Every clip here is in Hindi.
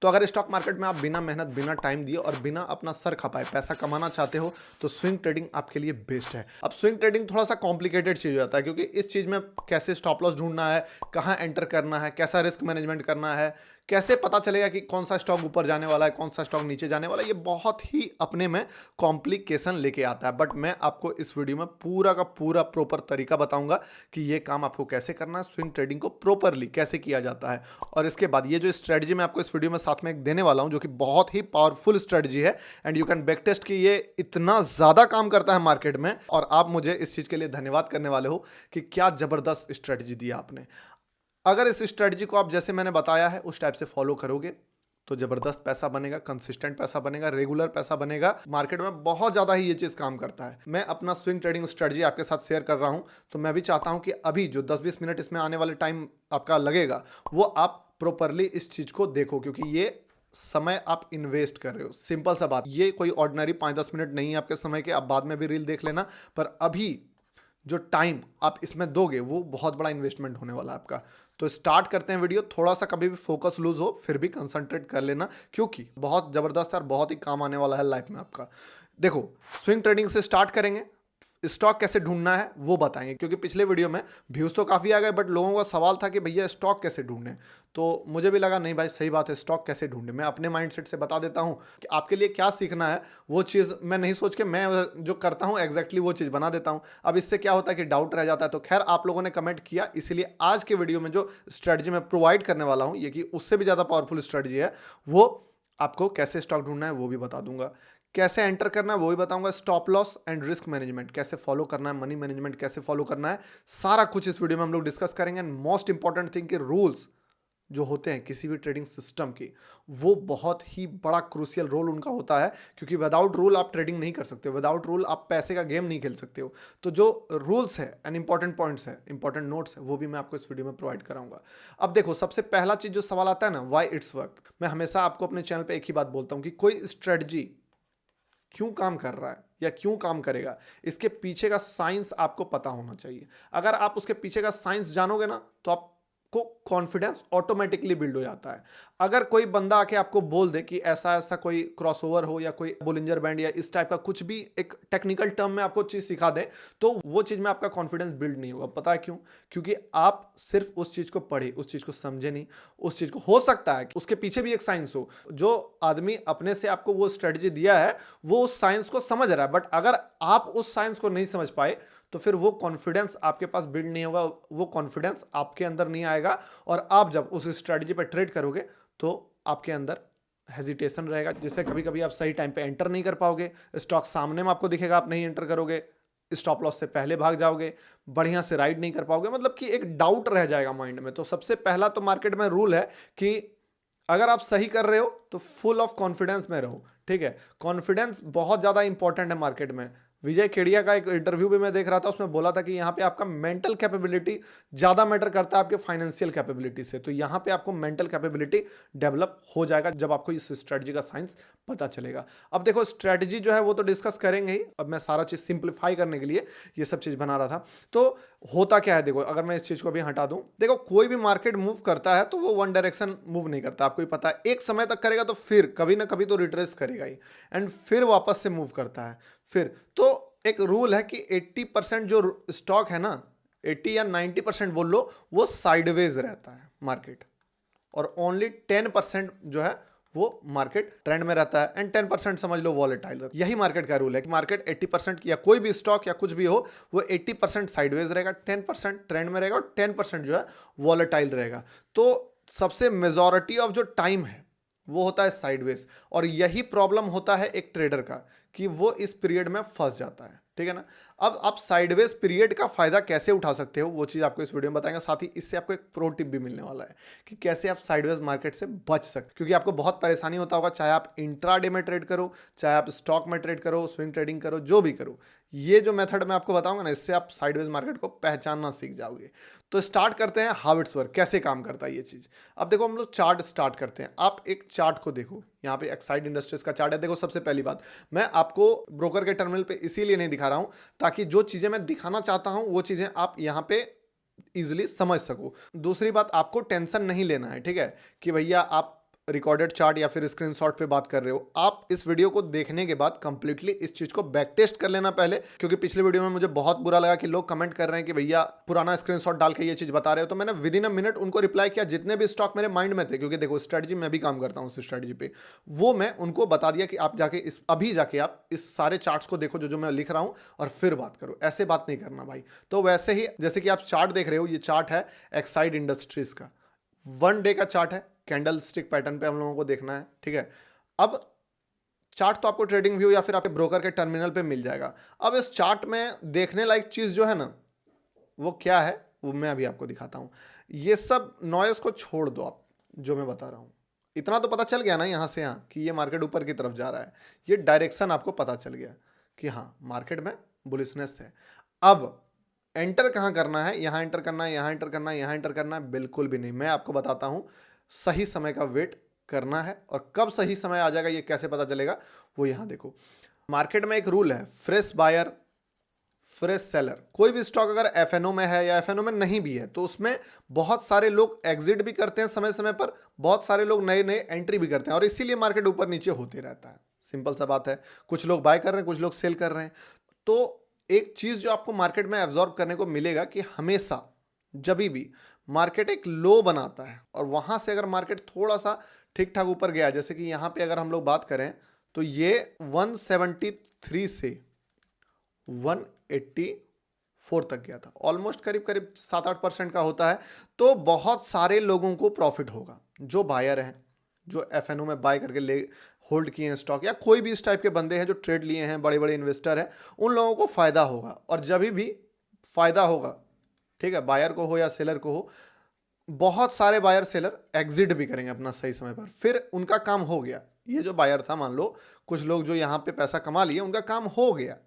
तो अगर स्टॉक मार्केट में आप बिना मेहनत, बिना टाइम दिए और बिना अपना सर खपाए पैसा कमाना चाहते हो तो स्विंग ट्रेडिंग आपके लिए बेस्ट है। अब स्विंग ट्रेडिंग थोड़ा सा कॉम्प्लिकेटेड चीज हो जाता है, क्योंकि इस चीज में कैसे स्टॉप लॉस ढूंढना है, कहाँ एंटर करना है, कैसा रिस्क मैनेजमेंट करना है, कैसे पता चलेगा कि कौन सा स्टॉक ऊपर जाने वाला है, कौन सा स्टॉक नीचे जाने वाला है, ये बहुत ही अपने में कॉम्प्लिकेशन लेके आता है। बट मैं आपको इस वीडियो में पूरा का पूरा प्रॉपर तरीका बताऊंगा कि ये काम आपको कैसे करना है, स्विंग ट्रेडिंग को प्रॉपरली कैसे किया जाता है। और इसके बाद ये जो स्ट्रेटजी मैं आपको इस वीडियो में साथ में एक देने वाला हूं, जो कि बहुत ही पावरफुल स्ट्रेटजी है and you can back test कि ये इतना ज्यादा काम करता है मार्केट में, और आप मुझे इस चीज के लिए धन्यवाद करने वाले हो कि क्या जबरदस्त स्ट्रेटजी दी आपने। अगर इस स्ट्रेटजी को आप जैसे मैंने बताया है उस टाइप से फॉलो करोगे तो जबरदस्त पैसा बनेगा, कंसिस्टेंट पैसा बनेगा, रेगुलर पैसा बनेगा। मार्केट में बहुत ज्यादा ही ये चीज काम करता है। मैं अपना स्विंग ट्रेडिंग स्ट्रेटजी आपके साथ शेयर कर रहा हूं, तो मैं भी चाहता हूं कि अभी जो 10-20 मिनट इसमें आने वाले टाइम आपका लगेगा वो आप प्रॉपरली इस चीज को देखो, क्योंकि ये समय आप इन्वेस्ट कर रहे हो। सिंपल सा बात, ये कोई ऑर्डिनरी 5-10 मिनट नहीं है आपके समय के, आप बाद में भी रील देख लेना, पर अभी जो टाइम आप इसमें दोगे वो बहुत बड़ा इन्वेस्टमेंट होने वाला है आपका। तो स्टार्ट करते हैं वीडियो। थोड़ा सा कभी भी फोकस लूज हो फिर भी कंसंट्रेट कर लेना, क्योंकि बहुत जबरदस्त और बहुत ही काम आने वाला है लाइफ में आपका। देखो, स्विंग ट्रेडिंग से स्टार्ट करेंगे, स्टॉक कैसे ढूंढना है वो बताएंगे, क्योंकि पिछले वीडियो में व्यूज तो काफी आ गए बट लोगों का सवाल था कि भैया स्टॉक कैसे ढूंढें। तो मुझे भी लगा नहीं भाई सही बात है, स्टॉक कैसे ढूंढें। मैं अपने माइंडसेट से बता देता हूं कि आपके लिए क्या सीखना है, वो चीज़ मैं नहीं सोच के मैं जो करता हूं एग्जैक्टली वो चीज़ बना देता हूं। अब इससे क्या होता है कि डाउट रह जाता है। तो खैर, आप लोगों ने कमेंट किया, इसीलिए आज के वीडियो में जो स्ट्रेटजी मैं प्रोवाइड करने वाला हूं, ये कि उससे भी ज़्यादा पावरफुल स्ट्रेटजी है, वो आपको कैसे स्टॉक ढूंढना है वो भी बता दूंगा, कैसे एंटर करना है वो भी बताऊंगा, stop loss and risk management कैसे फॉलो करना है, मनी मैनेजमेंट कैसे फॉलो करना है, सारा कुछ इस वीडियो में हम लोग डिस्कस करेंगे। एंड मोस्ट इंपॉर्टेंट थिंग कि रूल्स जो होते हैं किसी भी ट्रेडिंग सिस्टम की, वो बहुत ही बड़ा क्रूशियल रोल उनका होता है, क्योंकि विदाउट रूल आप ट्रेडिंग नहीं कर सकते हो, विदाउट रूल आप पैसे का गेम नहीं खेल सकते हो। तो जो रूल्स है एंड इंपॉर्टेंट पॉइंट्स है, इंपॉर्टेंट नोट्स है, वो भी मैं आपको इस वीडियो में प्रोवाइड कराऊंगा। अब देखो, सबसे पहला चीज जो सवाल आता है ना, व्हाई इट्स वर्क। मैं हमेशा आपको अपने चैनल पे एक ही बात बोलता हूं कि कोई स्ट्रेटजी क्यों काम कर रहा है या क्यों काम करेगा, इसके पीछे का साइंस आपको पता होना चाहिए। अगर आप उसके पीछे का साइंस जानोगे ना तो आपको कॉन्फिडेंस ऑटोमेटिकली बिल्ड हो जाता है। अगर कोई बंदा आके आपको बोल दे कि ऐसा ऐसा कोई क्रॉसओवर हो या कोई बोलिंजर बैंड या इस टाइप का कुछ भी एक टेक्निकल टर्म में आपको चीज सिखा दे, तो वो चीज में आपका कॉन्फिडेंस बिल्ड नहीं होगा। पता है क्यों? क्योंकि आप सिर्फ उस चीज को पढ़े, उस चीज को समझे नहीं, उस चीज को हो सकता है कि उसके पीछे भी एक साइंस हो। जो आदमी अपने से आपको वो स्ट्रेटजी दिया है वो उस साइंस को समझ रहा है, बट अगर आप उस साइंस को नहीं समझ पाए तो फिर वो कॉन्फिडेंस आपके पास बिल्ड नहीं होगा, वो कॉन्फिडेंस आपके अंदर नहीं आएगा, और आप जब उस स्ट्रेटजी पे ट्रेड करोगे तो आपके अंदर हेजिटेशन रहेगा, जिससे कभी कभी आप सही टाइम पे एंटर नहीं कर पाओगे। स्टॉक सामने में आपको दिखेगा, आप नहीं एंटर करोगे, स्टॉप लॉस से पहले भाग जाओगे, बढ़िया से राइड नहीं कर पाओगे, मतलब कि एक डाउट रह जाएगा माइंड में। तो सबसे पहला तो मार्केट में रूल है कि अगर आप सही कर रहे हो तो फुल ऑफ कॉन्फिडेंस में रहो। ठीक है, कॉन्फिडेंस बहुत ज्यादा इंपॉर्टेंट है मार्केट में। विजय केडिया का एक इंटरव्यू भी मैं देख रहा था, उसमें बोला था कि यहाँ पे आपका मेंटल कैपेबिलिटी ज्यादा मैटर करता है आपके फाइनेंशियल कैपेबिलिटी से। तो यहाँ पे आपको मेंटल कैपेबिलिटी डेवलप हो जाएगा जब आपको इस स्ट्रेटजी का साइंस पता चलेगा। अब देखो, स्ट्रेटजी जो है वो तो डिस्कस करेंगे ही, अब मैं सारा चीज सिंप्लीफाई करने के लिए ये सब चीज बना रहा था। तो होता क्या है, देखो अगर मैं इस चीज को भी हटा दूं, देखो कोई भी मार्केट मूव करता है तो वो वन डायरेक्शन मूव नहीं करता, आपको ही पता है। एक समय तक करेगा तो फिर कभी ना कभी तो रिट्रेस करेगा ही, एंड फिर वापस से मूव करता है। फिर तो एक रूल है कि 80% जो स्टॉक है ना, 80 या 90% बोल लो, वो साइडवेज रहता है मार्केट, और ओनली 10% जो है वो मार्केट ट्रेंड में रहता है, एंड 10% समझ लो वॉलेटाइल। यही मार्केट का रूल है कि मार्केट 80% या कोई भी स्टॉक या कुछ भी हो, वो 80% साइडवेज रहेगा, 10% ट्रेंड में रहेगा और 10% जो है वॉलेटाइल रहेगा। तो सबसे मेजॉरिटी ऑफ जो टाइम है वो होता है साइडवेज, और यही प्रॉब्लम होता है एक ट्रेडर का कि वो इस पीरियड में फंस जाता है। ठीक है ना। अब आप साइडवेज पीरियड का फायदा कैसे उठा सकते हो वो चीज आपको इस वीडियो में बताएंगे, साथ ही इससे आपको एक प्रो टिप भी मिलने वाला है कि कैसे आप साइडवेज मार्केट से बच सकते, क्योंकि आपको बहुत परेशानी होता होगा, चाहे आप इंट्राडे में ट्रेड करो, चाहे आप स्टॉक में ट्रेड करो, स्विंग ट्रेडिंग करो, जो भी करो। ये जो मेथड मैं आपको बताऊंगा ना, इससे आप साइडवेज मार्केट को पहचानना सीख जाओगे। तो स्टार्ट करते हैं हाउ इट्स वर्क, कैसे काम करता है ये चीज। अब देखो, हम लोग चार्ट स्टार्ट करते हैं। आप एक चार्ट को देखो, यहाँ पे एक्साइड इंडस्ट्रीज का चार्ट है। देखो, सबसे पहली बात, मैं आपको ब्रोकर के टर्मिनल पे इसीलिए नहीं दिखा रहा हूं ताकि जो चीजें मैं दिखाना चाहता हूं वो चीजें आप यहाँ पे इजिली समझ सको। दूसरी बात, आपको टेंशन नहीं लेना है, ठीक है, कि भैया आप रिकॉर्डेड चार्ट या फिर स्क्रीनशॉट पे बात कर रहे हो, आप इस वीडियो को देखने के बाद कंप्लीटली इस चीज को बैक टेस्ट कर लेना पहले, क्योंकि पिछले वीडियो में मुझे बहुत बुरा लगा कि लोग कमेंट कर रहे हैं कि भैया पुराना स्क्रीनशॉट डाल के ये चीज बता रहे हो। तो मैंने विद इन अ मिनट उनको रिप्लाई किया, जितने भी स्टॉक मेरे माइंड में थे, क्योंकि देखो स्ट्रेटजी मैं भी काम करता हूँ उस स्ट्रेटजी पे, वो मैं उनको बता दिया कि आप जाके अभी जाके आप इस सारे चार्ट्स को देखो जो मैं लिख रहा हूँ और फिर बात करो। ऐसे बात नहीं करना भाई। तो वैसे ही जैसे कि आप चार्ट देख रहे हो, ये चार्ट है एक्साइड इंडस्ट्रीज का, 1 डे का चार्ट है, कैंडल स्टिक पैटर्न पे हम लोगों को देखना है, ठीक है। अब चार्ट तो आपको ट्रेडिंग व्यू या फिर आपके ब्रोकर के टर्मिनल पे मिल जाएगा। अब इस चार्ट में देखने लायक चीज जो है ना, वो क्या है, वो मैं अभी आपको दिखाता हूं। ये सब नॉइज को छोड़ दो, आप जो मैं बता रहा हूं, इतना तो पता चल गया ना यहां से यहां कि ये मार्केट ऊपर की तरफ जा रहा है, ये डायरेक्शन आपको पता चल गया कि हाँ मार्केट में बुलिशनेस है। अब एंटर कहां करना है, यहां एंटर करना है, यहां एंटर करना है, यहां एंटर करना है, बिल्कुल भी नहीं। मैं आपको बताता हूं, सही समय का वेट करना है, और कब सही समय आ जाएगा ये कैसे पता चलेगा, वो यहां देखो। मार्केट में एक रूल है, फ्रेश बायर फ्रेश सेलर। कोई भी स्टॉक अगर एफएनओ में है या एफएनओ में नहीं भी है, तो उसमें बहुत सारे लोग एग्जिट भी करते हैं समय समय पर, बहुत सारे लोग नए नए एंट्री भी करते हैं, और इसीलिए मार्केट ऊपर नीचे होते रहता है। सिंपल सा बात है, कुछ लोग बाय कर रहे हैं, कुछ लोग सेल कर रहे हैं। तो एक चीज जो आपको मार्केट में एब्जॉर्ब करने को मिलेगा कि हमेशा जब भी मार्केट एक लो बनाता है और वहां से अगर मार्केट थोड़ा सा ठीक ठाक ऊपर गया, जैसे कि यहां पे अगर हम लोग बात करें तो ये 173 से 184 तक गया था, ऑलमोस्ट करीब करीब 7-8% का होता है। तो बहुत सारे लोगों को प्रॉफिट होगा, जो बायर हैं, जो एफएनओ में बाय करके ले होल्ड किए हैं स्टॉक, या कोई भी इस टाइप के बंदे हैं जो ट्रेड लिए हैं, बड़े बड़े इन्वेस्टर हैं, उन लोगों को फायदा होगा। और जब भी फायदा होगा, ठीक है, बायर को हो या सेलर को हो, बहुत सारे बायर सेलर एग्जिट भी करेंगे अपना सही समय पर, फिर उनका काम हो गया। ये जो बायर था, मान लो कुछ लोग जो यहाँ पे पैसा कमा लिए, उनका काम हो गया,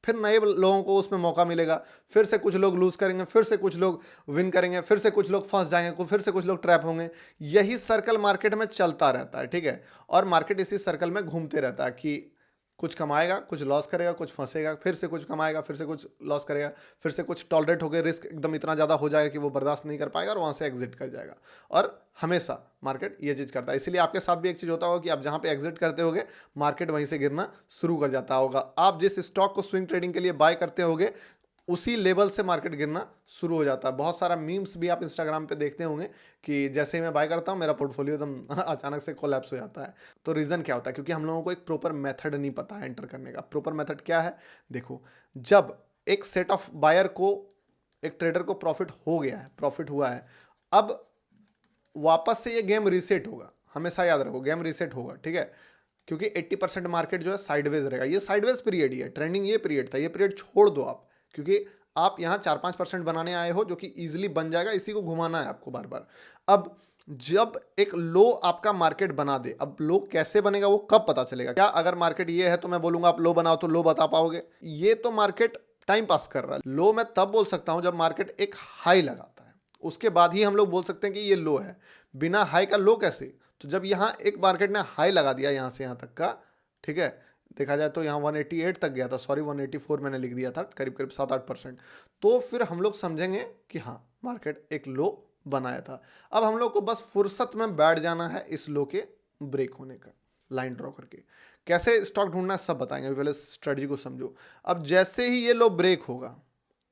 फिर नए लोगों को उसमें मौका मिलेगा, फिर से कुछ लोग लूज करेंगे, फिर से कुछ लोग विन करेंगे, फिर से कुछ लोग फंस जाएंगे, फिर से कुछ लोग ट्रैप होंगे। यही सर्कल मार्केट में चलता रहता है, ठीक है। और मार्केट इसी सर्कल में घूमते रहता है कि कुछ कमाएगा, कुछ लॉस करेगा, कुछ फंसेगा, फिर से कुछ कमाएगा, फिर से कुछ लॉस करेगा, फिर से कुछ टॉलरेट हो गया, रिस्क एकदम इतना ज़्यादा हो जाएगा कि वो बर्दाश्त नहीं कर पाएगा और वहाँ से एग्जिट कर जाएगा। और हमेशा मार्केट ये चीज़ करता है। इसीलिए आपके साथ भी एक चीज़ होता होगा कि आप जहाँ पे एग्जिट करते होगे, मार्केट वहीं से गिरना शुरू कर जाता होगा। आप जिस स्टॉक को स्विंग ट्रेडिंग के लिए बाय करते होगे, उसी लेवल से मार्केट गिरना शुरू हो जाता है। बहुत सारा मीम्स भी आप इंस्टाग्राम पे देखते होंगे कि जैसे ही मैं बाय करता हूँ, मेरा पोर्टफोलियो एकदम अचानक से कोलैप्स हो जाता है। तो रीज़न क्या होता है? क्योंकि हम लोगों को एक प्रॉपर मेथड नहीं पता है एंटर करने का। प्रॉपर मेथड क्या है? देखो, जब एक सेट ऑफ बायर को, एक ट्रेडर को प्रॉफिट हो गया है, प्रॉफिट हुआ है, अब वापस से ये गेम रीसेट होगा। हमेशा याद रखो, गेम रीसेट होगा, ठीक है। क्योंकि 80% मार्केट जो है साइडवेज रहेगा। ये साइडवेज पीरियड ही है, ट्रेंडिंग ये पीरियड था, ये पीरियड छोड़ दो आप, क्योंकि आप यहाँ 4-5% बनाने आए हो, जो कि इजीली बन जाएगा। इसी को घुमाना है आपको बार बार। अब जब एक लो आपका मार्केट बना दे, अब लो कैसे बनेगा वो कब पता चलेगा? क्या अगर मार्केट ये है तो मैं बोलूंगा आप लो बनाओ, तो लो बता पाओगे? ये तो मार्केट टाइम पास कर रहा है। लो मैं तब बोल सकता हूं जब मार्केट एक हाई लगाता है, उसके बाद ही हम लोग बोल सकते हैं कि ये लो है। बिना हाई का लो कैसे? तो जब यहाँ एक मार्केट ने हाई लगा दिया यहाँ से यहाँ तक का, ठीक है, देखा जाए तो यहाँ 188 तक गया था, सॉरी 184 मैंने लिख दिया था, करीब करीब 7-8%। तो फिर हम लोग समझेंगे कि हाँ मार्केट एक लो बनाया था। अब हम लोग को बस फुर्सत में बैठ जाना है इस लो के ब्रेक होने का, लाइन ड्रॉ करके। कैसे स्टॉक ढूंढना है सब बताएंगे, पहले स्ट्रेटजी को समझो। अब जैसे ही ये लो ब्रेक होगा,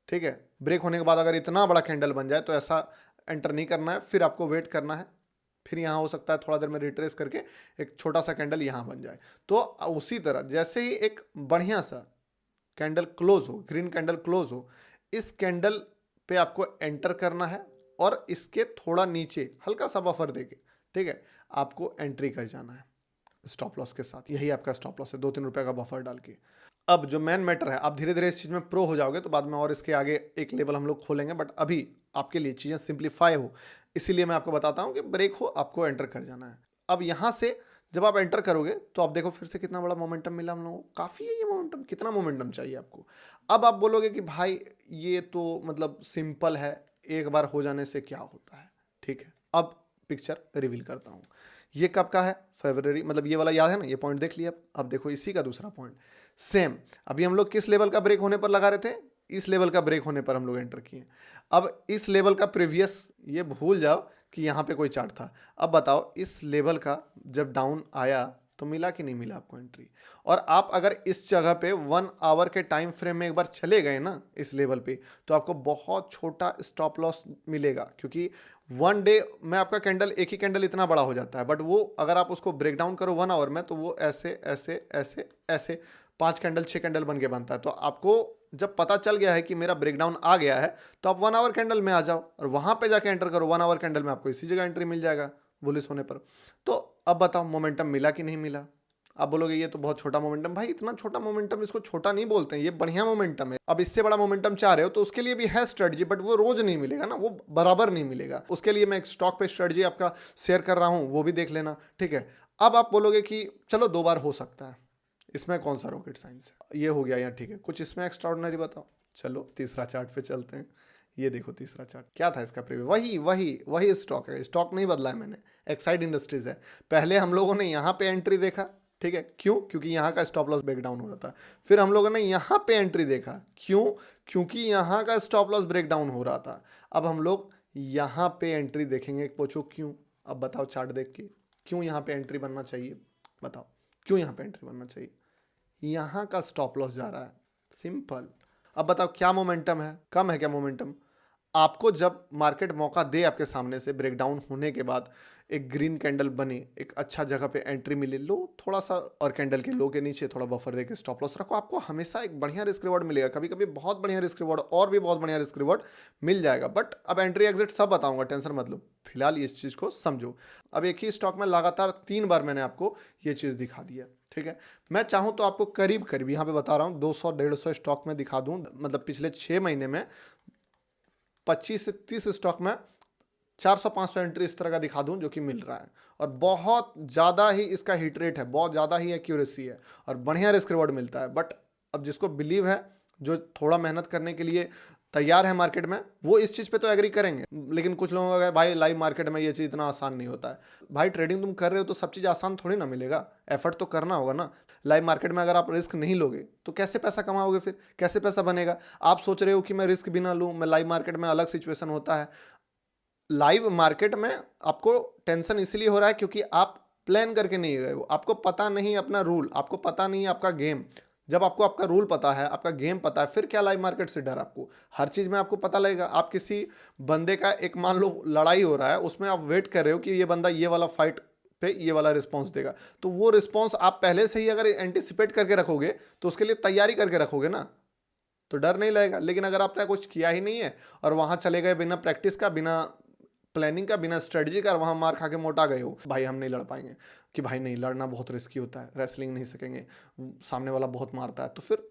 ठीक है, ब्रेक होने के बाद अगर इतना बड़ा कैंडल बन जाए तो ऐसा एंटर नहीं करना है, फिर आपको वेट करना है। फिर यहाँ हो सकता है थोड़ा देर में रिट्रेस करके एक छोटा सा कैंडल यहाँ बन जाए। तो उसी तरह जैसे ही एक बढ़िया सा कैंडल क्लोज हो, ग्रीन कैंडल क्लोज हो, इस कैंडल पे आपको एंटर करना है और इसके थोड़ा नीचे हल्का सा बफर देके, ठीक है, आपको एंट्री कर जाना है स्टॉप लॉस के साथ। यही आपका स्टॉप लॉस है, 2-3 रुपए का बफर डाल के। अब जो मेन मैटर है, आप धीरे धीरे इस चीज़ में प्रो हो जाओगे तो बाद में और इसके आगे एक लेवल हम लोग खोलेंगे, बट अभी आपके लिए चीज़ें सिंप्लीफाई हो, इसीलिए मैं आपको बताता हूँ कि ब्रेक हो आपको एंटर कर जाना है। अब यहाँ से जब आप एंटर करोगे तो आप देखो फिर से कितना बड़ा मोमेंटम मिला हम लोगों को। काफ़ी है ये मोमेंटम, कितना मोमेंटम चाहिए आपको? अब आप बोलोगे कि भाई ये तो मतलब सिंपल है, एक बार हो जाने से क्या होता है, ठीक है। अब पिक्चर रिवील करता हूँ। ये कब का है? फरवरी, मतलब ये वाला याद है ना, ये पॉइंट देख लिया। अब देखो इसी का दूसरा पॉइंट सेम। अभी हम लोग किस लेवल का ब्रेक होने पर लगा रहे थे? इस लेवल का ब्रेक होने पर हम लोग एंटर किए। अब इस लेवल का प्रीवियस, ये भूल जाओ कि यहाँ पे कोई चार्ट था। अब बताओ इस लेवल का जब डाउन आया तो मिला कि नहीं मिला आपको एंट्री? और आप अगर इस जगह पे 1 आवर के टाइम फ्रेम में एक बार चले गए ना इस लेवल पे, तो आपको बहुत छोटा स्टॉप लॉस मिलेगा, क्योंकि 1 डे में आपका कैंडल, एक ही कैंडल इतना बड़ा हो जाता है, बट वो अगर आप उसको ब्रेक डाउन करो 1 आवर में, तो वो ऐसे ऐसे ऐसे ऐसे 5 कैंडल 6 कैंडल बन के बनता है। तो आपको जब पता चल गया है कि मेरा ब्रेकडाउन आ गया है, तो आप 1 आवर कैंडल में आ जाओ और वहां पे जाके एंटर करो। 1 आवर कैंडल में आपको इसी जगह एंट्री मिल जाएगा बुलिश होने पर। तो अब बताओ मोमेंटम मिला कि नहीं मिला? आप बोलोगे ये तो बहुत छोटा मोमेंटम। भाई इतना छोटा मोमेंटम, इसको छोटा नहीं बोलते हैं, ये बढ़िया मोमेंटम है। अब इससे बड़ा मोमेंटम चाह रहे हो तो उसके लिए भी है स्ट्रेटजी, बट वो रोज नहीं मिलेगा ना, वो बराबर नहीं मिलेगा। उसके लिए मैं एक स्टॉक पे स्ट्रेटजी आपका शेयर कर रहा हूं, वो भी देख लेना, ठीक है। अब आप बोलोगे कि चलो 2 बार हो सकता है, इसमें कौन सा रॉकेट साइंस है, ये हो गया यहाँ, ठीक है, कुछ इसमें एक्स्ट्राऑर्डिनरी बताओ। चलो तीसरा चार्ट पे चलते हैं। ये देखो तीसरा चार्ट, क्या था इसका प्रीव्यू? वही वही वही स्टॉक है, स्टॉक नहीं बदला है मैंने, एक्साइड इंडस्ट्रीज है। पहले हम लोगों ने यहाँ पे एंट्री देखा, ठीक है, क्यों? क्योंकि यहाँ का स्टॉप लॉस ब्रेक डाउन हो रहा था। फिर हम लोगों ने यहाँ पे एंट्री देखा, क्यों? क्योंकि यहाँ का स्टॉप लॉस ब्रेक डाउन हो रहा था। अब हम लोग यहाँ पे एंट्री देखेंगे, पूछो क्यों? अब बताओ चार्ट देख के क्यों यहाँ पे एंट्री बनना चाहिए? बताओ क्यों यहाँ पे एंट्री बनना चाहिए? यहाँ का स्टॉप लॉस जा रहा है, सिंपल। अब बताओ क्या मोमेंटम है? कम है क्या मोमेंटम? आपको जब मार्केट मौका दे आपके सामने से ब्रेकडाउन होने के बाद, एक ग्रीन कैंडल बने, एक अच्छा जगह पे एंट्री मिले, लो थोड़ा सा, और कैंडल के लो के नीचे थोड़ा बफर देके स्टॉप लॉस रखो, आपको हमेशा एक बढ़िया रिस्क रिवॉर्ड मिलेगा। कभी कभी बहुत बढ़िया रिस्क रिवॉर्ड और भी बहुत बढ़िया रिस्क रिवॉर्ड मिल जाएगा। बट अब एंट्री एग्जिट सब बताऊंगा, टेंशन मत लो, फिलहाल इस चीज़ को समझो। अब एक ही स्टॉक में लगातार 3 बार मैंने आपको ये चीज़ दिखा दिया, ठीक है। मैं चाहूँ तो आपको करीब करीब यहाँ पे बता रहा हूँ 200-150 स्टॉक में दिखा दूँ, मतलब पिछले 6 महीने में 25 से 30 स्टॉक में 400-500 एंट्री इस तरह का दिखा दूं जो कि मिल रहा है, और बहुत ज़्यादा ही इसका हिट रेट है, बहुत ज़्यादा ही एक्यूरेसी है, और बढ़िया रिस्क रिवॉर्ड मिलता है। बट अब जिसको बिलीव है, जो थोड़ा मेहनत करने के लिए तैयार है मार्केट में, वो इस चीज़ पे तो एग्री करेंगे। लेकिन कुछ लोगों का भाई लाइव मार्केट में ये चीज़ इतना आसान नहीं होता है। भाई ट्रेडिंग तुम कर रहे हो तो सब चीज़ आसान थोड़ी ना मिलेगा, एफर्ट तो करना होगा ना। लाइव मार्केट में अगर आप रिस्क नहीं लोगे तो कैसे पैसा कमाओगे? फिर कैसे पैसा बनेगा? आप सोच रहे हो कि मैं रिस्क भी ना लूँ, मैं लाइव मार्केट में, अलग सिचुएशन होता है। लाइव मार्केट में आपको टेंशन इसलिए हो रहा है क्योंकि आप प्लान करके नहीं गए हो, आपको पता नहीं अपना रूल, आपको पता नहीं आपका गेम। जब आपको आपका रूल पता है, आपका गेम पता है, फिर क्या लाइव मार्केट से डर? आपको हर चीज़ में आपको पता लगेगा। आप किसी बंदे का, एक मान लो लड़ाई हो रहा है, उसमें आप वेट कर रहे हो कि ये बंदा ये वाला फाइट पे ये वाला रिस्पॉन्स देगा, तो वो रिस्पॉन्स आप पहले से ही अगर एंटिसिपेट करके रखोगे तो उसके लिए तैयारी करके रखोगे ना, तो डर नहीं लगेगा। लेकिन अगर आपने कुछ किया ही नहीं है और वहाँ चले गए बिना प्रैक्टिस का, बिना प्लानिंग का, बिना स्ट्रेटजी का, वहाँ मार खा के मोटा गए हो, भाई हम नहीं लड़ पाएंगे, कि भाई नहीं, लड़ना बहुत रिस्की होता है, रेसलिंग नहीं सकेंगे, सामने वाला बहुत मारता है, तो फिर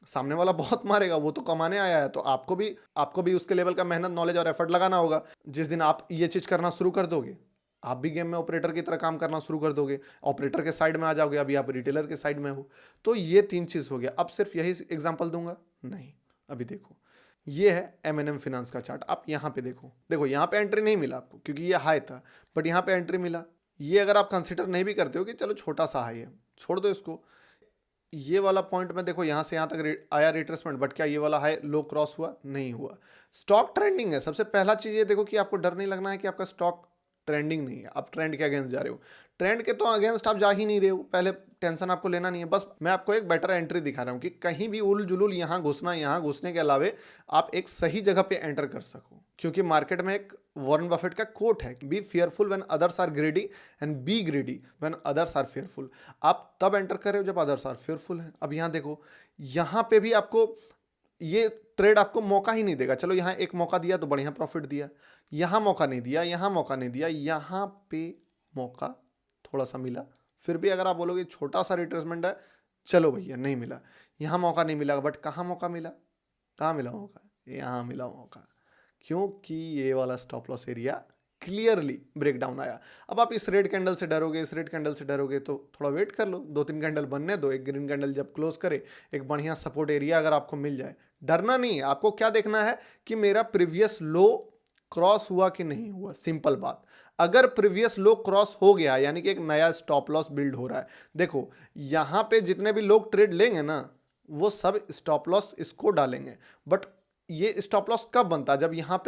सामने वाला बहुत मारेगा, वो तो कमाने आया है, तो आपको भी उसके लेवल का मेहनत, नॉलेज और एफर्ट लगाना होगा। जिस दिन आप ये चीज़ करना शुरू कर दोगे, आप भी गेम में ऑपरेटर की तरह काम करना शुरू कर दोगे, ऑपरेटर के साइड में आ जाओगे, अभी आप रिटेलर के साइड में हो। तो ये 3 चीज़ हो गया। अब सिर्फ यही एग्जाम्पल दूंगा नहीं, अभी देखो ये है M&M फिनांस का चार्ट। आप यहाँ पे देखो यहाँ पे एंट्री नहीं मिला आपको क्योंकि ये हाई था, बट यहाँ पे एंट्री मिला। ये अगर आप कंसिडर नहीं भी करते हो कि चलो छोटा सा हाई है, छोड़ दो इसको। ये वाला पॉइंट में देखो, यहाँ से यहाँ तक आया रिट्रेसमेंट, बट क्या ये वाला हाई लो क्रॉस हुआ? नहीं हुआ। स्टॉक ट्रेंडिंग है। सबसे पहला चीज़ ये देखो कि आपको डर नहीं लगना है कि आपका स्टॉक ट्रेंडिंग नहीं है, आप ट्रेंड के अगेंस्ट जा रहे हो। ट्रेंड के तो अगेंस्ट आप जा ही नहीं रहे हो, पहले टेंशन आपको लेना नहीं है। बस मैं आपको एक बेटर एंट्री दिखा रहा हूँ कि कहीं भी उल जुलूल यहाँ घुसने के अलावे आप एक सही जगह पे एंटर कर सको। क्योंकि मार्केट में एक वॉरेन बफेट का कोट है, be fearful when others are greedy and be greedy when others are fearful. आप तब एंटर कर रहे हो जब अदर्स आर फियरफुल हैं। अब यहाँ देखो, यहाँ पे भी आपको ये ट्रेड आपको मौका ही नहीं देगा। चलो यहाँ एक मौका दिया तो बढ़िया प्रॉफिट दिया, यहाँ मौका नहीं दिया, यहाँ मौका नहीं दिया, यहाँ पे मौका थोड़ा सा मिला, फिर भी अगर आप बोलोगे छोटा सा रिट्रेसमेंट है, चलो भैया नहीं मिला, यहाँ मौका नहीं मिला, बट कहाँ मौका मिला? कहाँ मिला मौका? यहाँ मिला मौका, क्योंकि ये वाला stop loss area clearly break down आया। अब आप इस रेड कैंडल से डरोगे, इस रेड कैंडल से डरोगे, तो थोड़ा वेट कर लो, 2-3 कैंडल बनने दो। एक ग्रीन कैंडल जब क्लोज करे, एक बढ़िया सपोर्ट एरिया अगर आपको मिल जाए, डरना नहीं है। आपको क्या देखना है कि मेरा प्रीवियस लो क्रॉस हुआ कि नहीं हुआ, सिंपल बात। अगर प्रीवियस लो क्रॉस हो गया, यानी कि एक नया स्टॉप लॉस बिल्ड हो रहा है। देखो यहाँ पे जितने भी लोग ट्रेड लेंगे ना, वो सब स्टॉप लॉस इसको डालेंगे, बट ये स्टॉप लॉस कब बनता है? जब यहाँ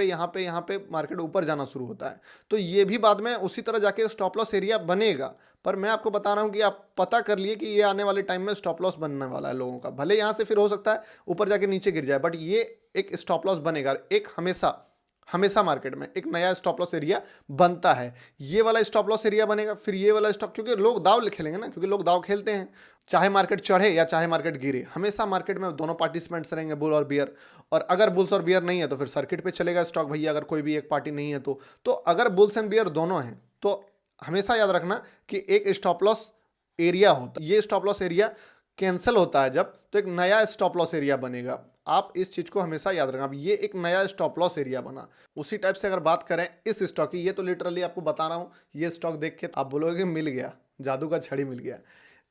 पे मार्केट ऊपर जाना शुरू होता है, तो ये भी बाद में उसी तरह जाके स्टॉप लॉस एरिया बनेगा। पर मैं आपको बता रहा हूँ कि आप पता कर लिए कि ये आने वाले टाइम में स्टॉप लॉस बनने वाला है लोगों का। भले यहाँ से फिर हो सकता है ऊपर जाके नीचे गिर जाए, बट ये एक स्टॉप लॉस बनेगा। एक हमेशा हमेशा मार्केट में एक नया स्टॉप लॉस एरिया बनता है। ये वाला स्टॉप लॉस एरिया बनेगा, फिर ये वाला स्टॉप, क्योंकि लोग दाव खेलेंगे ना, क्योंकि लोग दाव खेलते हैं, चाहे मार्केट चढ़े या चाहे मार्केट गिरे, हमेशा मार्केट में दोनों पार्टिसिपेंट्स रहेंगे, बुल और बियर। और अगर बुल्स और बियर नहीं है तो फिर सर्किट पे चलेगा स्टॉक भैया, अगर कोई भी एक पार्टी नहीं है तो अगर बुल्स एंड बियर दोनों हैं तो हमेशा याद रखना कि एक स्टॉप लॉस एरिया होता है। ये स्टॉप लॉस एरिया कैंसिल होता है जब, तो एक नया स्टॉप लॉस एरिया बनेगा। आप इस चीज को हमेशा याद रखना। अब ये एक नया स्टॉप लॉस एरिया बना। उसी टाइप से अगर बात करें इस स्टॉक की, ये तो लिटरली आपको बता रहा हूँ, ये स्टॉक देख के आप बोलोगे मिल गया, जादू का छड़ी मिल गया।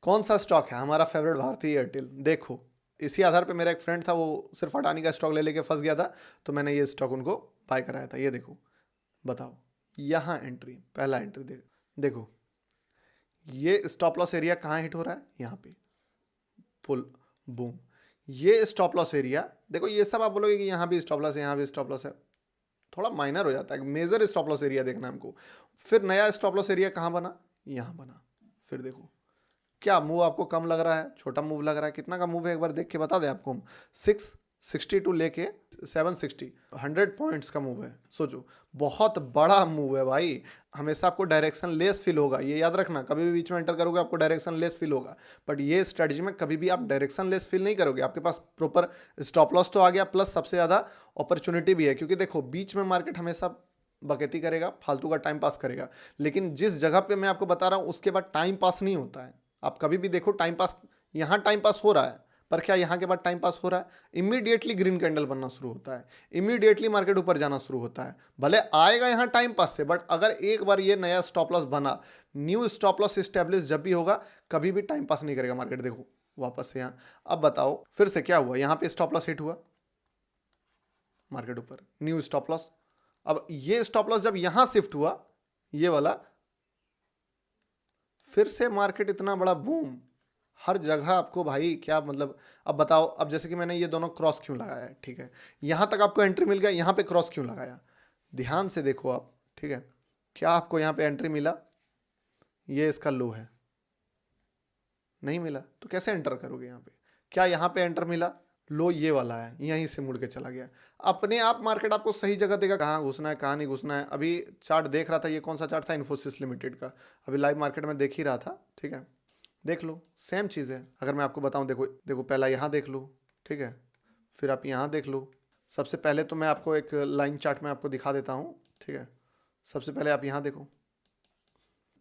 कौन सा स्टॉक है? हमारा फेवरेट भारती एयरटेल। देखो, इसी आधार पे मेरा एक फ्रेंड था, वो सिर्फ अडानी का स्टॉक ले लेके फंस गया था, तो मैंने ये स्टॉक उनको बाय कराया था। ये देखो, बताओ, यहाँ एंट्री, पहला एंट्री देखो, ये स्टॉप लॉस एरिया कहाँ हिट हो रहा है? यहाँ पे पुल बूम। ये स्टॉप लॉस एरिया देखो, ये सब आप बोलोगे कि यहाँ भी स्टॉप लॉस है, यहाँ भी स्टॉप लॉस है, थोड़ा माइनर हो जाता है। मेजर स्टॉप लॉस एरिया देखना हमको। फिर नया स्टॉप लॉस एरिया कहाँ बना? यहाँ बना। फिर देखो, क्या मूव आपको कम लग रहा है? छोटा मूव लग रहा है? कितना का मूव है एक बार देख के बता दें आपको हम। 660 टू लेके 760, 100 पॉइंट्स का मूव है। सोचो, बहुत बड़ा मूव है भाई। हमेशा आपको डायरेक्शन लेस फील होगा, ये याद रखना। कभी भी बीच में एंटर करोगे आपको डायरेक्शन लेस फील होगा, बट ये स्ट्रेटजी में कभी भी आप डायरेक्शन लेस फील नहीं करोगे। आपके पास प्रॉपर स्टॉप लॉस तो आ गया, प्लस सबसे ज़्यादा अपॉर्चुनिटी भी है। क्योंकि देखो, बीच में मार्केट हमेशा बकैती करेगा, फालतू का टाइम पास करेगा, लेकिन जिस जगह पे मैं आपको बता रहा हूँ उसके बाद टाइम पास नहीं होता है। आप कभी भी देखो, टाइम पास यहाँ टाइम पास हो रहा है, पर क्या यहाँ के बाद टाइम पास हो रहा है? इमीडिएटली ग्रीन कैंडल बनना शुरू होता है, इमीडिएटली मार्केट ऊपर जाना शुरू होता है। भले आएगा यहाँ टाइम पास से, बट अगर एक बार ये नया स्टॉप लॉस बना, न्यू स्टॉप लॉस स्टैब्लिश जब भी होगा, कभी भी टाइम पास नहीं करेगा मार्केट। देखो वापस से यहाँ, अब बताओ फिर से क्या हुआ? यहाँ पे स्टॉप लॉस हिट हुआ, मार्केट ऊपर, न्यू स्टॉप लॉस। अब ये स्टॉप लॉस जब यहां शिफ्ट हुआ, ये वाला, फिर से मार्केट इतना बड़ा बूम। हर जगह आपको भाई क्या मतलब। अब बताओ, अब जैसे कि मैंने ये दोनों क्रॉस क्यों लगाया है, ठीक है, यहां तक आपको एंट्री मिल गया, यहां पे क्रॉस क्यों लगाया? ध्यान से देखो आप, ठीक है, क्या आपको यहां पे एंट्री मिला? ये इसका लो है, नहीं मिला, तो कैसे एंटर करोगे यहां पे? क्या यहां पे एंटर मिला? लो ये वाला है, यहीं से मुड़ के चला गया। अपने आप मार्केट आपको सही जगह देगा, कहाँ घुसना है कहाँ नहीं घुसना है। अभी चार्ट देख रहा था, ये कौन सा चार्ट था? इन्फोसिस लिमिटेड का, अभी लाइव मार्केट में देख ही रहा था, ठीक है, देख लो, सेम चीज़ है। अगर मैं आपको बताऊं, देखो देखो, पहला यहाँ देख लो, ठीक है, फिर आप यहाँ देख लो। सबसे पहले तो मैं आपको एक लाइन चार्ट में आपको दिखा देता हूँ, ठीक है। सबसे पहले आप यहाँ देखो,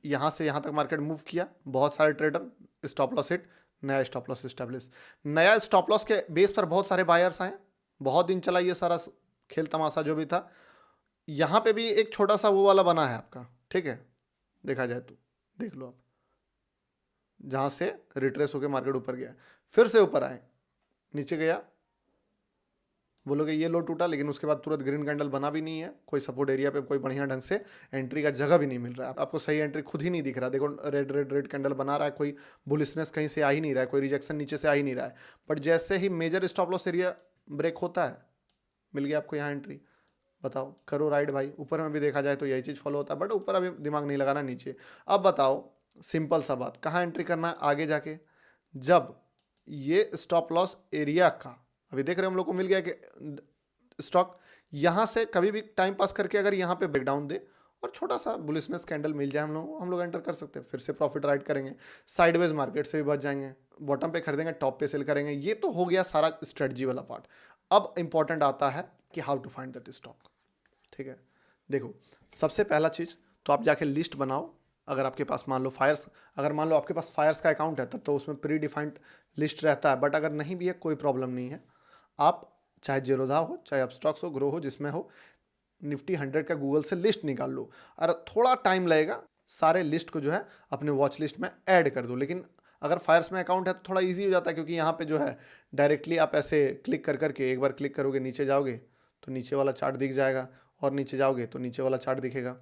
यहाँ से यहाँ तक मार्केट मूव किया, बहुत सारे ट्रेडर, स्टॉप लॉस हिट, नया स्टॉप लॉस स्टैब्लिश। नया स्टॉप लॉस के बेस पर बहुत सारे बायर्स आए, बहुत दिन चला ये सारा खेल तमाशा जो भी था। यहाँ पे भी एक छोटा सा वो वाला बना है आपका, ठीक है, देखा जाए तो देख लो आप, जहाँ से रिट्रेस होकर मार्केट ऊपर गया, फिर से ऊपर आए, नीचे गया, बोलोगे ये लो टूटा, लेकिन उसके बाद तुरंत ग्रीन कैंडल बना भी नहीं है। कोई सपोर्ट एरिया पे कोई बढ़िया ढंग से एंट्री का जगह भी नहीं मिल रहा है, आपको सही एंट्री खुद ही नहीं दिख रहा। देखो रेड रेड रेड कैंडल बना रहा है, कोई बुलिशनेस कहीं से आ ही नहीं रहा है, कोई रिजेक्शन नीचे से आ ही नहीं रहा है। बट जैसे ही major stop loss area break होता है, मिल गया आपको यहाँ एंट्री। बताओ, करो राइड भाई। ऊपर में भी देखा जाए तो यही चीज़ फॉलो होता है, बट ऊपर अभी दिमाग नहीं लगाना, नीचे। अब बताओ, सिंपल सा बात, कहाँ एंट्री करना है? आगे जाके, जब ये स्टॉप लॉस एरिया का, अभी देख रहे हैं हम लोग को मिल गया कि स्टॉक यहाँ से कभी भी टाइम पास करके अगर यहाँ पे ब्रेकडाउन दे और छोटा सा बुलिशनेस कैंडल मिल जाए हम लोग एंटर कर सकते हैं, फिर से प्रॉफिट राइड करेंगे, साइडवेज मार्केट से भी बच जाएंगे, बॉटम पे खरीदेंगे, टॉप पे सेल करेंगे। ये तो हो गया सारा स्ट्रेटजी वाला पार्ट। अब इंपॉर्टेंट आता है कि how to find that stock, ठीक है। देखो, सबसे पहला चीज़ तो आप जाके लिस्ट बनाओ। अगर आपके पास मान लो फायर्स, अगर मान लो आपके पास फायर्स का अकाउंट है, तब तो उसमें प्री डिफाइंड लिस्ट रहता है। बट अगर नहीं भी है, कोई प्रॉब्लम नहीं है, आप चाहे जीरोधा हो, चाहे अपस्टॉक्स हो, ग्रो हो, जिसमें हो, निफ्टी 100 का गूगल से लिस्ट निकाल लो। और थोड़ा टाइम लगेगा, सारे लिस्ट को जो है अपने वॉच लिस्ट में ऐड कर दो। लेकिन अगर फायर्स में अकाउंट है तो थोड़ा इजी हो जाता है, क्योंकि यहाँ पे जो है डायरेक्टली आप ऐसे क्लिक कर करके, एक बार क्लिक करोगे, नीचे जाओगे तो नीचे वाला चार्ट दिख जाएगा, और नीचे जाओगे तो नीचे वाला चार्ट दिखेगा।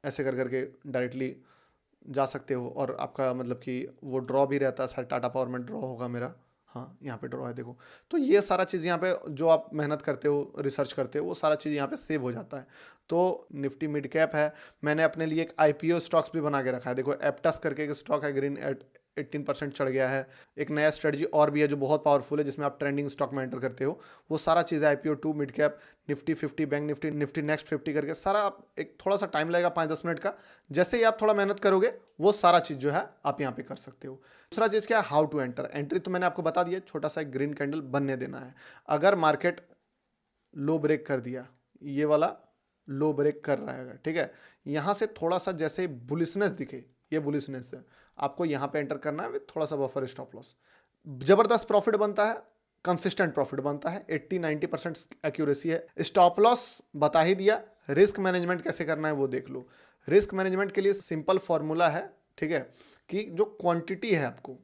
ऐसे कर करके डायरेक्टली जा सकते हो। और आपका मतलब कि वो ड्रॉ भी रहता है, शायद टाटा पावर में ड्रॉ होगा मेरा, हाँ, यहाँ पे ड्रॉ है देखो। तो ये सारा चीज़ यहाँ पे जो आप मेहनत करते हो, रिसर्च करते हो, वो सारा चीज़ यहाँ पे सेव हो जाता है। तो निफ्टी मिड कैप है। मैंने अपने लिए एक आईपीओ स्टॉक्स भी बना के रखा है। देखो एप्टस करके एक स्टॉक है, ग्रीन एट 18% चढ़ गया है। एक नया स्ट्रेटजी और भी है जो बहुत पावरफुल है, जिसमें आप ट्रेंडिंग स्टॉक में एंटर करते हो। वो सारा चीज़ है IPO 2 mid cap, Nifty 50, bank Nifty, Nifty next 50 करके सारा। आप एक थोड़ा सा टाइम लगेगा 5-10 मिनट का। जैसे ही आप थोड़ा मेहनत करोगे वो सारा चीज़ जो है आप यहाँ पे कर सकते हो। दूसरा चीज़ क्या है, हाउ टू एंटर। एंट्री तो मैंने आपको बता दिया, छोटा सा एक ग्रीन कैंडल बनने देना है। अगर मार्केट लो ब्रेक कर दिया, ये वाला लो ब्रेक कर रहा है, ठीक है, यहाँ से थोड़ा सा जैसे बुलिशनेस दिखे, ये बुलिशनेस है, आपको यहाँ पे एंटर करना है विथ थोड़ा सा बफर स्टॉप लॉस। जबरदस्त प्रॉफिट बनता है, कंसिस्टेंट प्रॉफिट बनता है, 80-90% एक्यूरेसी है। स्टॉप लॉस बता ही दिया, रिस्क मैनेजमेंट कैसे करना है वो देख लो। रिस्क मैनेजमेंट के लिए सिंपल फॉर्मूला है, ठीक है, कि जो क्वांटिटी है आपको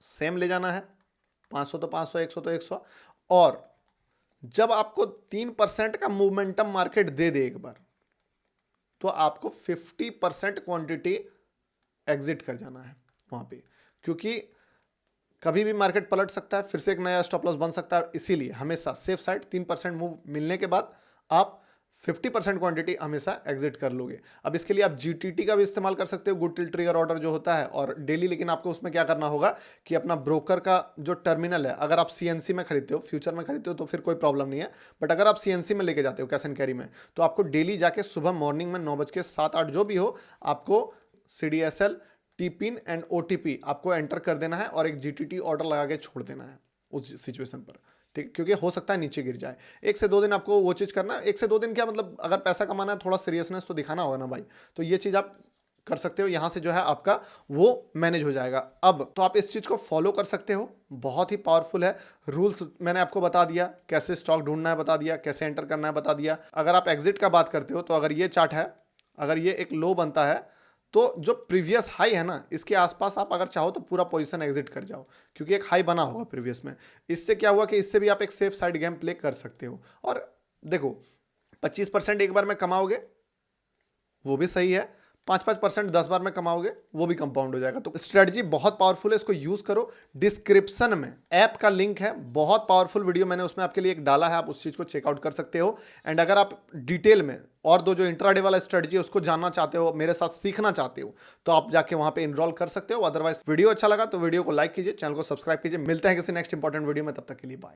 सेम ले जाना है, 500 तो 500, 100 तो 100, और जब आपको 3% का मोमेंटम मार्केट दे दे एक बार, तो आपको 50% क्वांटिटी एग्जिट कर जाना है वहां पे, क्योंकि कभी भी मार्केट पलट सकता है, फिर से एक नया स्टॉप लॉस बन सकता है। इसीलिए हमेशा सेफ साइड 3% मूव मिलने के बाद आप 50% क्वांटिटी हमेशा एग्जिट कर लोगे। अब इसके लिए आप जीटीटी का भी इस्तेमाल कर सकते हो, गुड टिल ट्रिगर ऑर्डर जो होता है, और डेली। लेकिन आपको उसमें क्या करना होगा कि अपना ब्रोकर का जो टर्मिनल है, अगर आप सीएनसी में खरीदते हो, फ्यूचर में खरीदते हो तो फिर कोई प्रॉब्लम नहीं है, बट अगर आप सीएनसी में लेके जाते हो कैश एंड कैरी में, तो आपको डेली जाके सुबह मॉर्निंग में 9:07-8 जो भी हो, आपको CDSL, टीपिन एंड OTP आपको एंटर कर देना है और एक जीटीटी ऑर्डर लगा के छोड़ देना है उस सिचुएशन पर, ठीक, क्योंकि हो सकता है नीचे गिर जाए। 1 से 2 दिन आपको वो चीज़ करना है। 1 से 2 दिन क्या मतलब, अगर पैसा कमाना है, थोड़ा सीरियसनेस तो दिखाना होगा ना भाई, तो ये चीज़ आप कर सकते हो। यहाँ से जो है आपका वो मैनेज हो जाएगा। अब तो आप इस चीज़ को फॉलो कर सकते हो, बहुत ही पावरफुल है। रूल्स मैंने आपको बता दिया, कैसे स्टॉक ढूंढना है बता दिया, कैसे एंटर करना है बता दिया। अगर आप एग्जिट का बात करते हो, तो अगर ये चार्ट है, अगर ये एक लो बनता है, तो जो प्रीवियस हाई है ना, इसके आसपास आप अगर चाहो तो पूरा पोजीशन एग्जिट कर जाओ, क्योंकि एक हाई बना होगा प्रीवियस में। इससे क्या हुआ कि इससे भी आप एक सेफ साइड गेम प्ले कर सकते हो। और देखो 25% एक बार में कमाओगे वो भी सही है, 5-5% 10 बार में कमाओगे वो भी कंपाउंड हो जाएगा। तो स्ट्रेटजी बहुत पावरफुल है, इसको यूज करो। डिस्क्रिप्शन में ऐप का लिंक है, बहुत पावरफुल वीडियो मैंने उसमें आपके लिए एक डाला है, आप उस चीज को चेकआउट कर सकते हो। एंड अगर आप डिटेल में और जो इंट्राडे वाला स्ट्रेटजी है उसको जानना चाहते हो, मेरे साथ सीखना चाहते हो, तो आप जाके वहां पे इनरोल कर सकते हो। अदरवाइज वीडियो अच्छा लगा तो वीडियो को लाइक कीजिए, चैनल को सब्सक्राइब कीजिए। मिलते हैं किसी नेक्स्ट इंपॉर्टेंट वीडियो में, तब तक के लिए बाय।